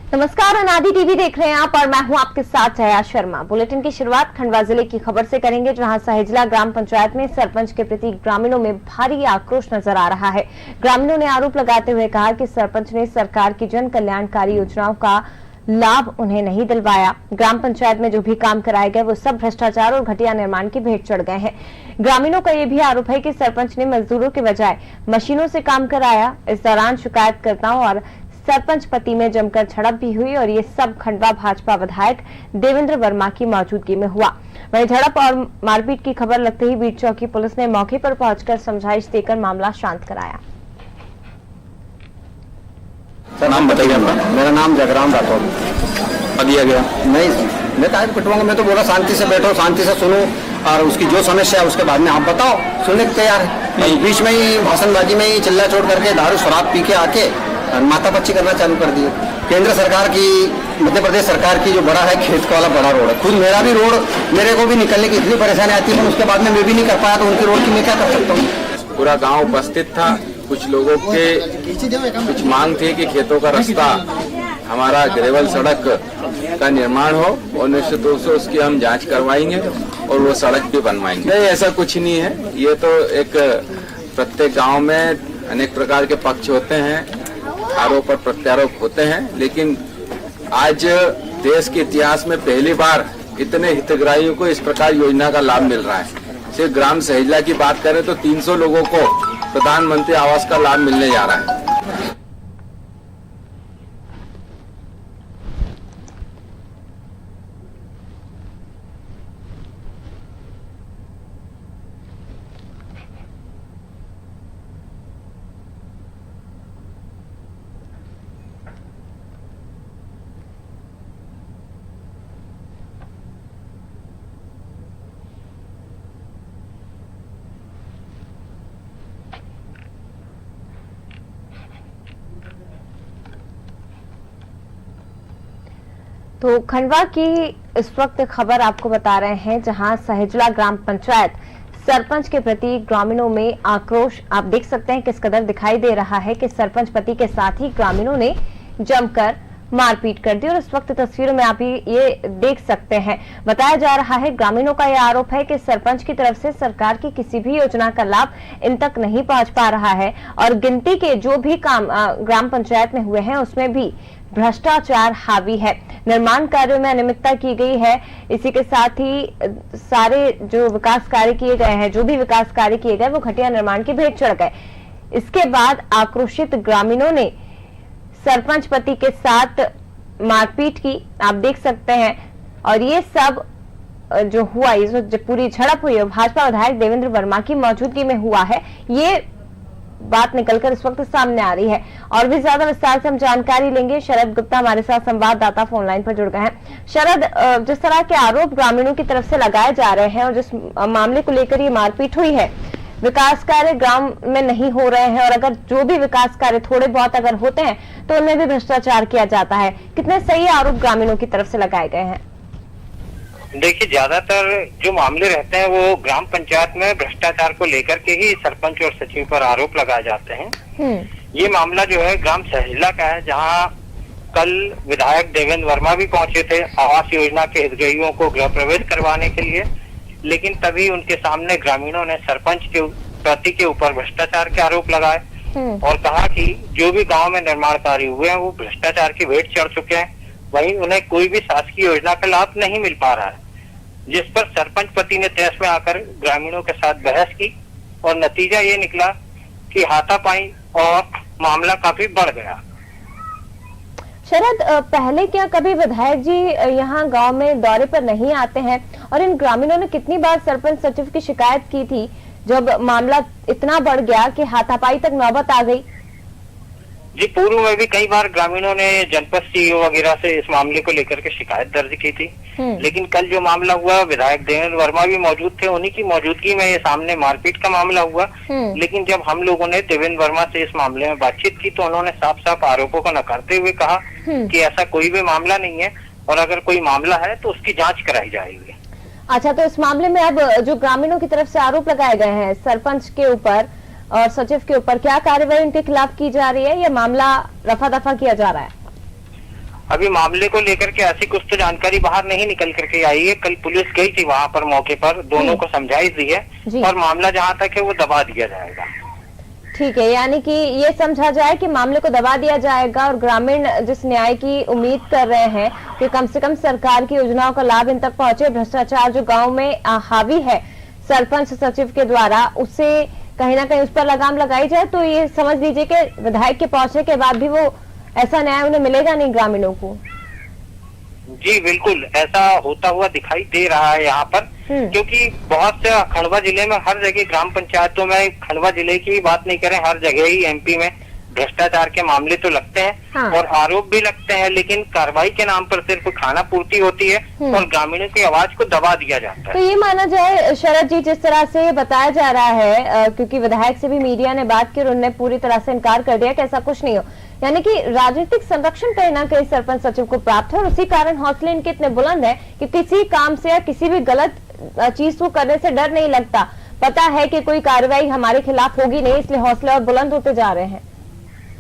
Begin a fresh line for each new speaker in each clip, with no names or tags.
नमस्कार, अनादि टीवी देख रहे हैं आप और मैं हूं आपके साथ जया शर्मा। बुलेटिन की शुरुआत खंडवा जिले की खबर से करेंगे, जहां सहेजला ग्राम पंचायत में सरपंच के प्रति ग्रामीणों में भारी आक्रोश नजर आ रहा है। ग्रामीणों ने आरोप लगाते हुए कहा कि सरपंच ने सरकार की जन कल्याणकारी योजनाओं का लाभ उन्हें नहीं दिलवाया। ग्राम पंचायत में जो भी काम कराए गए वो सब भ्रष्टाचार और घटिया निर्माण की भेंट चढ़ गए हैं। ग्रामीणों का ये भी आरोप है कि सरपंच ने मजदूरों के बजाय मशीनों से काम कराया। इस दौरान शिकायतकर्ताओं और सरपंच पति में जमकर झड़प भी हुई और ये सब खंडवा भाजपा विधायक देवेंद्र वर्मा की मौजूदगी में हुआ। वहीं झड़प और मारपीट की खबर लगते ही बीट चौकी पुलिस ने मौके पर पहुंचकर समझाइश देकर मामला शांत कराया।
सर, नाम बताइए।
मेरा नाम जगराम राठौर।
दिया गया
नहीं, मैं तो आज पिटवाऊंगा। मैं तो बोला शांति से बैठो, शांति से सुनो और उसकी जो समस्या है उसके बाद में आप बताओ। सुनने को तैयार है। बीच में ही भाषणबाजी में ही चिल्ला चोट करके दारू शराब पी के आके माथापच्ची करना चालू कर दिए। केंद्र सरकार की, मध्य प्रदेश सरकार की जो बड़ा है खेत वाला बड़ा रोड है, खुद मेरा भी रोड, मेरे को भी निकलने की इतनी परेशानी आती है, उसके बाद में मैं भी नहीं कर पाया, तो उनकी रोड की मैं क्या कर सकता हूँ।
पूरा गांव उपस्थित था। कुछ लोगों के कुछ मांग थी कि खेतों का रास्ता, हमारा ग्रेवल सड़क का निर्माण हो और निश्चित रूप से उसकी हम जांच करवाएंगे और वो सड़क भी बनवाएंगे। नहीं, ऐसा कुछ नहीं है। ये तो एक प्रत्येक गांव में अनेक प्रकार के पक्ष होते हैं, आरोप और प्रत्यारोप होते हैं, लेकिन आज देश के इतिहास में पहली बार इतने हितग्राहियों को इस प्रकार योजना का लाभ मिल रहा है। सिर्फ ग्राम सहेजला की बात करें तो 300 लोगों को प्रधानमंत्री आवास का लाभ मिलने जा रहा है।
तो खंडवा की इस वक्त खबर आपको बता रहे हैं, जहां सहेजला ग्राम पंचायत सरपंच के प्रति ग्रामीणों में आक्रोश आप देख सकते हैं किस कदर दिखाई दे रहा है कि सरपंच पति के साथ ही ग्रामीणों ने जमकर मारपीट कर दी। और इस वक्त तस्वीरों में आप ये देख सकते हैं, बताया जा रहा है, ग्रामीणों का यह आरोप है कि सरपंच की तरफ से सरकार की किसी भी योजना का लाभ इन तक नहीं पहुंच पा रहा है और गिनती के जो भी काम ग्राम पंचायत में हुए हैं उसमें भी भ्रष्टाचार हावी है। निर्माण कार्यों में अनियमितता की गई है। इसी के साथ ही सारे जो विकास कार्य किए गए हैं, जो भी विकास कार्य किए गए वो घटिया निर्माण की भेंट चढ़ गए। इसके बाद आक्रोशित ग्रामीणों ने सरपंच पति के साथ मारपीट की, आप देख सकते हैं। और ये सब जो हुआ, ये जो पूरी झड़प हुई है भाजपा विधायक देवेंद्र वर्मा की मौजूदगी में हुआ है। ये बात निकलकर इस वक्त सामने आ रही है और भी ज्यादा विस्तार से हम जानकारी लेंगे। शरद गुप्ता हमारे साथ संवाददाता फोन लाइन पर जुड़ गए हैं। शरद, जिस तरह के आरोप ग्रामीणों की तरफ से लगाए जा रहे हैं और जिस मामले को लेकर ये मारपीट हुई है, विकास कार्य ग्राम में नहीं हो रहे हैं और अगर जो भी विकास कार्य थोड़े बहुत अगर होते हैं तो उनमें भी भ्रष्टाचार किया जाता है, कितने सही आरोप ग्रामीणों की तरफ से लगाए गए हैं?
देखिए, ज्यादातर जो मामले रहते हैं वो ग्राम पंचायत में भ्रष्टाचार को लेकर के ही सरपंच और सचिव पर आरोप लगाए जाते हैं। ये मामला जो है ग्राम सहेजला का है, जहां कल विधायक देवेंद्र वर्मा भी पहुंचे थे आवास योजना के हितग्राहियों को गृह प्रवेश करवाने के लिए, लेकिन तभी उनके सामने ग्रामीणों ने सरपंच के पति के ऊपर भ्रष्टाचार के आरोप लगाए और कहा कि जो भी गाँव में निर्माण कार्य हुए हैं वो भ्रष्टाचार की भेंट चढ़ चुके हैं, वहीं उन्हें कोई भी शासकीय योजना का लाभ नहीं मिल पा रहा है। जिस पर सरपंच पति ने तहस में आकर ग्रामीणों के साथ बहस की और नतीजा ये निकला कि हाथापाई और मामला काफी बढ़ गया।
शरद, पहले क्या कभी विधायक जी यहाँ गांव में दौरे पर नहीं आते हैं और इन ग्रामीणों ने कितनी बार सरपंच सचिव की शिकायत की थी जब मामला इतना बढ़ गया कि हाथापाई तक नौबत आ गई?
जी, पूर्व में भी कई बार ग्रामीणों ने जनपद सीईओ वगैरह से इस मामले को लेकर के शिकायत दर्ज की थी, लेकिन कल जो मामला हुआ विधायक देवेंद्र वर्मा भी मौजूद थे, उन्हीं की मौजूदगी में ये सामने मारपीट का मामला हुआ। लेकिन जब हम लोगों ने देवेंद्र वर्मा से इस मामले में बातचीत की तो उन्होंने साफ साफ आरोपों को नकारते हुए कहा कि ऐसा कोई भी मामला नहीं है और अगर कोई मामला है तो उसकी जाँच कराई जाएगी।
अच्छा, तो इस मामले में अब जो ग्रामीणों की तरफ से आरोप लगाए गए हैं सरपंच के ऊपर और सचिव के ऊपर, क्या कार्रवाई उनके खिलाफ की जा रही है या मामला रफा दफा किया जा रहा है?
अभी मामले को लेकर के ऐसी कुछ तो जानकारी बाहर नहीं निकल करके आई है। कल पुलिस गई थी वहां पर, मौके पर दोनों को समझाई दी है और मामला जहां तक है वो दबा दिया जाएगा।
ठीक है, यानी कि ये समझा जाए कि मामले को दबा दिया जाएगा और ग्रामीण जिस न्याय की उम्मीद कर रहे हैं कि कम से कम सरकार की योजनाओं का लाभ इन तक पहुंचे, भ्रष्टाचार जो गांव में हावी है सरपंच सचिव के द्वारा, उससे कहीं ना कहीं उस पर लगाम लगाई जाए, तो ये समझ लीजिए कि विधायक के पहुंचने के बाद भी वो ऐसा न्याय उन्हें मिलेगा नहीं ग्रामीणों को।
जी बिल्कुल, ऐसा होता हुआ दिखाई दे रहा है यहाँ पर, क्योंकि बहुत से खंडवा जिले में हर जगह ग्राम पंचायतों में, खंडवा जिले की बात नहीं करें, हर जगह ही एमपी में भ्रष्टाचार के मामले तो लगते हैं और आरोप भी लगते हैं, लेकिन कार्रवाई के नाम पर सिर्फ खाना पूर्ति होती है और ग्रामीणों की आवाज को दबा दिया जाता है।
तो ये माना जाए शरद जी, जिस तरह से बताया जा रहा है, क्योंकि विधायक से भी मीडिया ने बात की और उन्होंने पूरी तरह से इनकार कर दिया कि ऐसा कुछ नहीं हो, यानी कि राजनीतिक संरक्षण कहीं ना कहीं सरपंच सचिव को प्राप्त है और उसी कारण हौसले इनके इतने बुलंद है कि किसी काम से या किसी भी गलत चीज को करने से डर नहीं लगता। पता है कि कोई कार्रवाई हमारे खिलाफ होगी नहीं, इसलिए हौसले और बुलंद होते जा रहे हैं।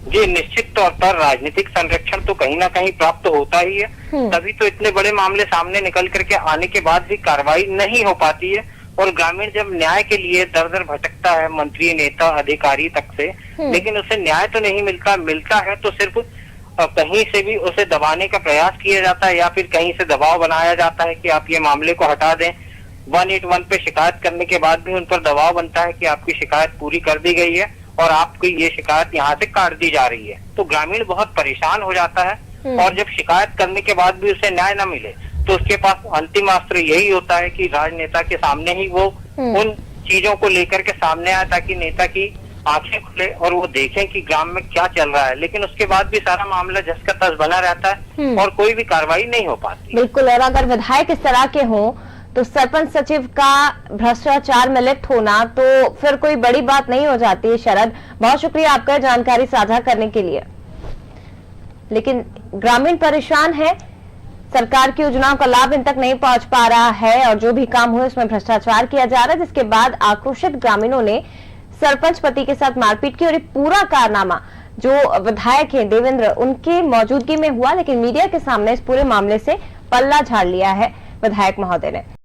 जी निश्चित तौर पर राजनीतिक संरक्षण तो कहीं ना कहीं प्राप्त होता ही है, तभी तो इतने बड़े मामले सामने निकल करके आने के बाद भी कार्रवाई नहीं हो पाती है और ग्रामीण जब न्याय के लिए दर दर भटकता है मंत्री, नेता, अधिकारी तक से, लेकिन उसे न्याय तो नहीं मिलता है तो सिर्फ कहीं से भी उसे दबाने का प्रयास किया जाता है या फिर कहीं से दबाव बनाया जाता है कि आप ये मामले को हटा दें। 181 पे शिकायत करने के बाद भी उन पर दबाव बनता है कि आपकी शिकायत पूरी कर दी गई है और आपकी ये शिकायत यहाँ से काट दी जा रही है, तो ग्रामीण बहुत परेशान हो जाता है और जब शिकायत करने के बाद भी उसे न्याय न मिले तो उसके पास अंतिम अस्त्र यही होता है कि राजनेता के सामने ही वो उन चीजों को लेकर के सामने आए ताकि नेता की आंखें खुले और वो देखें कि ग्राम में क्या चल रहा है, लेकिन उसके बाद भी सारा मामला जस का तस बना रहता है और कोई भी कार्रवाई नहीं हो पाती।
बिल्कुल, और अगर विधायक इस तरह के हों तो सरपंच सचिव का भ्रष्टाचार में लिप्त होना तो फिर कोई बड़ी बात नहीं हो जाती है। शरद, बहुत शुक्रिया आपका जानकारी साझा करने के लिए। लेकिन ग्रामीण परेशान है, सरकार की योजनाओं का लाभ इन तक नहीं पहुंच पा रहा है और जो भी काम हुए उसमें भ्रष्टाचार किया जा रहा है, जिसके बाद आक्रोशित ग्रामीणों ने सरपंच पति के साथ मारपीट की और ये पूरा कारनामा जो विधायक हैं देवेंद्र, उनकी मौजूदगी में हुआ, लेकिन मीडिया के सामने इस पूरे मामले से पल्ला झाड़ लिया है विधायक महोदय ने।